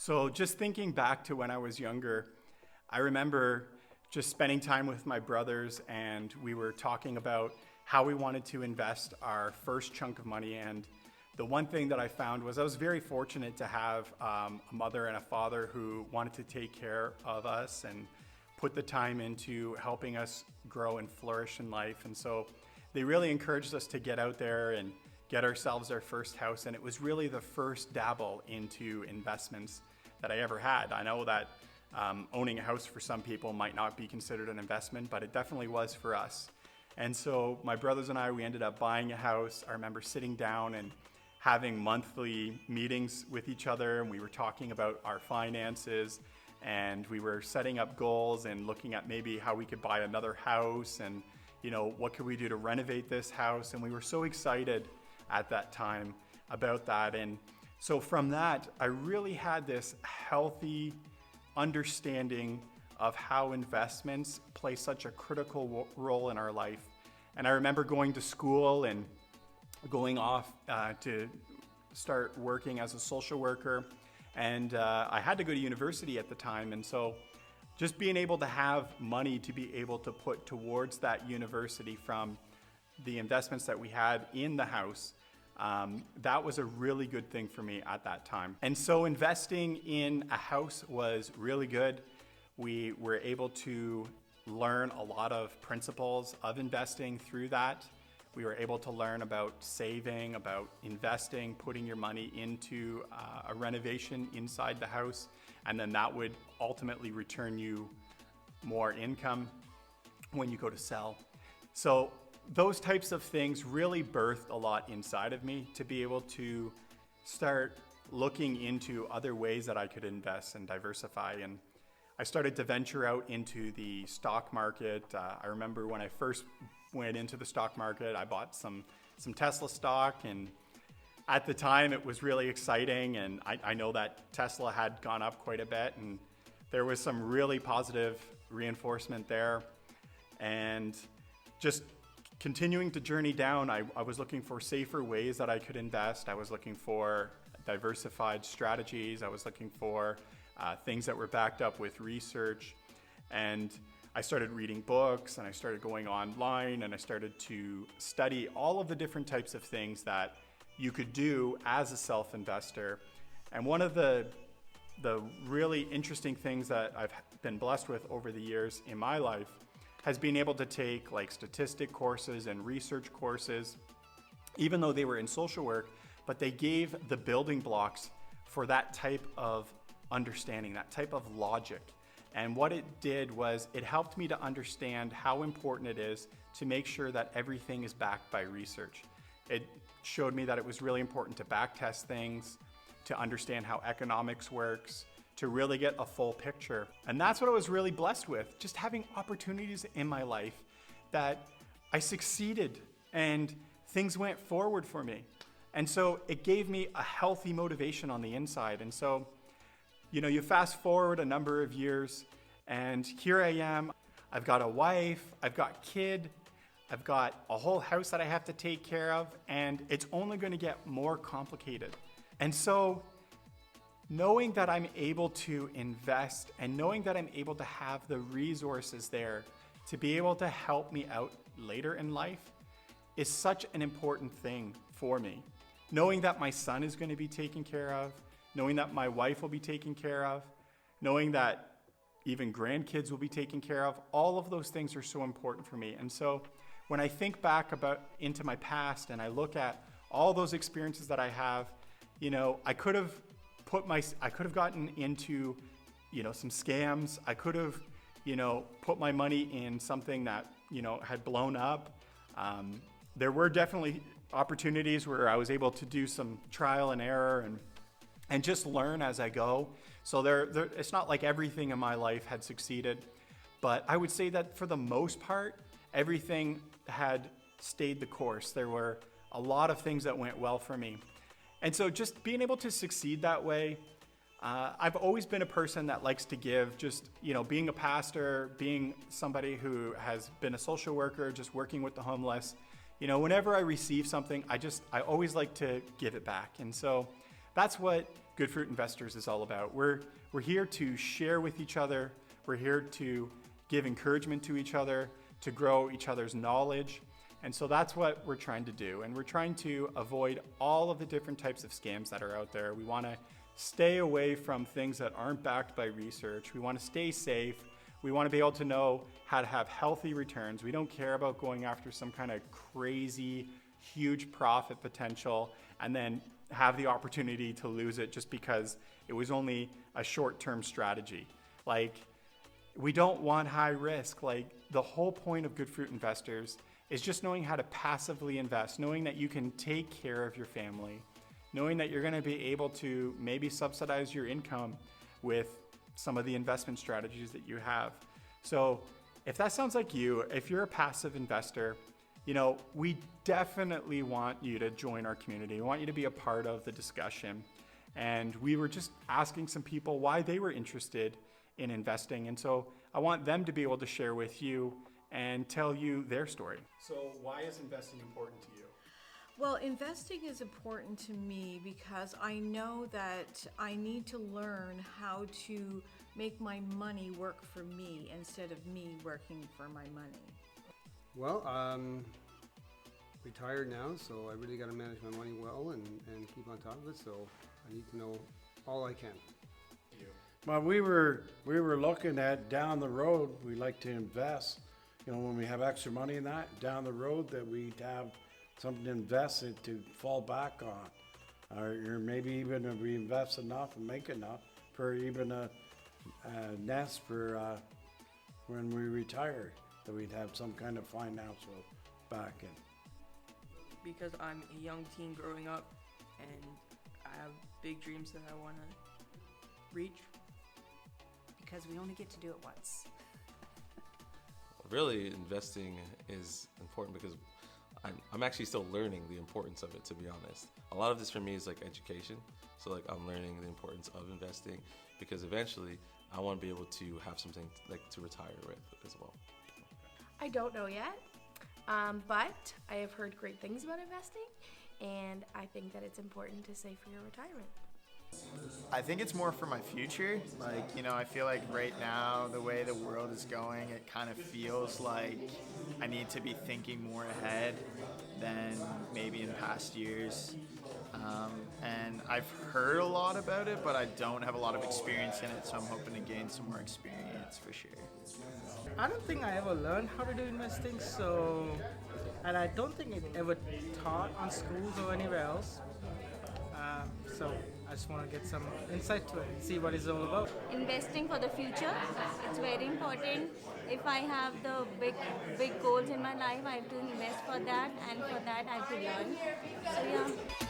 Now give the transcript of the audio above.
So just thinking back to when I was younger, I remember just spending time with my brothers and we were talking about how we wanted to invest our first chunk of money. And the one thing that I found was I was very fortunate to have a mother and a father who wanted to take care of us and put the time into helping us grow and flourish in life. And so they really encouraged us to get out there and get ourselves our first house. And it was really the first dabble into investments that I ever had. I know that owning a house for some people might not be considered an investment, but it definitely was for us. And so my brothers and I, we ended up buying a house. I remember sitting down and having monthly meetings with each other, and we were talking about our finances, and we were setting up goals and looking at maybe how we could buy another house and, you know, what could we do to renovate this house. And we were so excited at that time about that. And so from that, I really had this healthy understanding of how investments play such a critical role in our life. And I remember going to school and going off to start working as a social worker. And I had to go to university at the time. And so just being able to have money to be able to put towards that university from the investments that we had in the house, that was a really good thing for me at that time. And so investing in a house was really good. We were able to learn a lot of principles of investing through that. We were able to learn about saving, about investing, putting your money into a renovation inside the house, and then that would ultimately return you more income when you go to sell. So those types of things really birthed a lot inside of me to be able to start looking into other ways that I could invest and diversify. And I started to venture out into the stock market. I remember when I first went into the stock market, I bought some Tesla stock, and at the time it was really exciting. And I know that Tesla had gone up quite a bit, and there was some really positive reinforcement there. And just continuing to journey down, I was looking for safer ways that I could invest. I was looking for diversified strategies. I was looking for things that were backed up with research. And I started reading books, and I started going online, and I started to study all of the different types of things that you could do as a self-investor. And one of the really interesting things that I've been blessed with over the years in my life has been able to take like statistic courses and research courses, even though they were in social work, but they gave the building blocks for that type of understanding, that type of logic. And what it did was it helped me to understand how important it is to make sure that everything is backed by research. It showed me that it was really important to backtest things, to understand how economics works, to really get a full picture. And that's what I was really blessed with, just having opportunities in my life that I succeeded and things went forward for me. And so it gave me a healthy motivation on the inside. And so, you know, you fast forward a number of years, and here I am. I've got a wife, I've got kid, I've got a whole house that I have to take care of, and it's only going to get more complicated. And so knowing that I'm able to invest and knowing that I'm able to have the resources there to be able to help me out later in life is such an important thing for me. Knowing that my son is going to be taken care of, knowing that my wife will be taken care of, knowing that even grandkids will be taken care of, all of those things are so important for me. And so when I think back into my past and I look at all those experiences that I have, you know, I could have gotten into, you know, some scams. I could have, you know, put my money in something that, you know, had blown up. There were definitely opportunities where I was able to do some trial and error and just learn as I go. So it's not like everything in my life had succeeded, but I would say that for the most part, everything had stayed the course. There were a lot of things that went well for me. And so just being able to succeed that way, I've always been a person that likes to give, just, you know, being a pastor, being somebody who has been a social worker, just working with the homeless, you know, whenever I receive something, I always like to give it back. And so that's what Good Fruit Investors is all about. We're here to share with each other. We're here to give encouragement to each other, to grow each other's knowledge. And so that's what we're trying to do. And we're trying to avoid all of the different types of scams that are out there. We want to stay away from things that aren't backed by research. We want to stay safe. We want to be able to know how to have healthy returns. We don't care about going after some kind of crazy, huge profit potential and then have the opportunity to lose it just because it was only a short-term strategy. Like, we don't want high risk. Like, the whole point of Good Fruit Investors is just knowing how to passively invest, knowing that you can take care of your family, knowing that you're going to be able to maybe subsidize your income with some of the investment strategies that you have. So if that sounds like you, if you're a passive investor, we definitely want you to join our community. We want you to be a part of the discussion. And we were just asking some people why they were interested in investing. And so I want them to be able to share with you and tell you their story. So why is investing important to you? Well, investing is important to me because I know that I need to learn how to make my money work for me instead of me working for my money. Well, retired now, so I really got to manage my money well and keep on top of it. So I need to know all I can. Well, we were looking at down the road. We like to invest. When we have extra money in that down the road, that we'd have something to invest in to fall back on, or maybe even if we invest enough and make enough for even a nest for when we retire, that we'd have some kind of financial backing. Because I'm a young teen growing up and I have big dreams that I want to reach. Because we only get to do it once. Really, investing is important because I'm actually still learning the importance of it, to be honest. A lot of this for me is like education. So like I'm learning the importance of investing because eventually I want to be able to have something like to retire with as well. I don't know yet, but I have heard great things about investing, and I think that it's important to save for your retirement. I think it's more for my future. I feel like right now, the way the world is going, it kind of feels like I need to be thinking more ahead than maybe in past years. And I've heard a lot about it, but I don't have a lot of experience in it, so I'm hoping to gain some more experience for sure. I don't think I ever learned how to do investing, and I don't think it ever taught on schools or anywhere else. So I just want to get some insight to it and see what it's all about. Investing for the future, it's very important. If I have the big goals in my life, I have to invest for that, and for that I have to learn. So yeah.